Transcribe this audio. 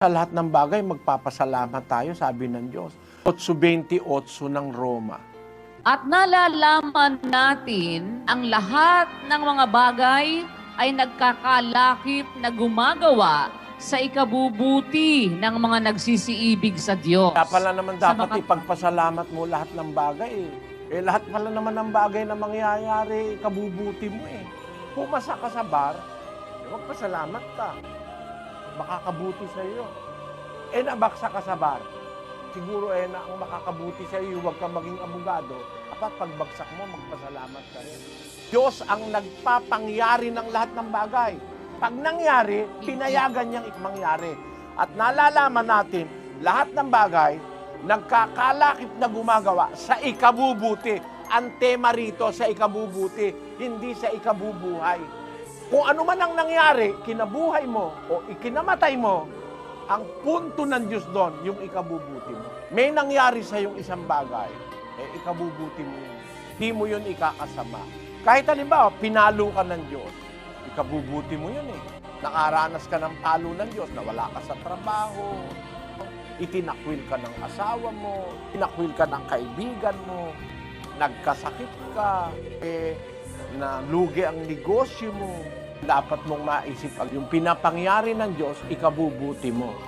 Sa lahat ng bagay, magpapasalamat tayo, sabi ng Diyos. 8:28 ng Roma. At nalalaman natin ang lahat ng mga bagay ay nagkakalakip na gumagawa sa ikabubuti ng mga nagsisiibig sa Diyos. Kaya pala naman dapat Sa ipagpasalamat mo lahat ng bagay eh. Lahat pala naman ng bagay na mangyayari, ikabubuti mo eh. Pumasa ka sa bar, magpasalamat ka. Makakabuti sa iyo. Nabaksa ka sa bar. Siguro na ang makakabuti sa iyo, huwag kang maging abogado. Dapat pagbagsak mo, magpasalamat ka rin. Diyos ang nagpapangyari ng lahat ng bagay. Pag nangyari, pinayagan niyang mangyari. At nalalaman natin, lahat ng bagay, nagkakalakip na gumagawa sa ikabubuti. Ang tema rito sa ikabubuti, hindi sa ikabubuhay. Kung ano man ang nangyari, kinabuhay mo o ikinamatay mo, ang punto ng Diyos doon, yung ikabubuti mo. May nangyari sa yung isang bagay, ikabubuti mo yun. Hindi mo yun ikakasama. Kahit halimbawa, pinalo ka ng Diyos, ikabubuti mo yun eh. Nakaranas ka ng palo ng Diyos, nawala ka sa trabaho, itinakwil ka ng asawa mo, itinakwil ka ng kaibigan mo, nagkasakit ka, nalugi ang negosyo mo. Dapat mong maisip yung pinapangyari ng Diyos, ikabubuti mo.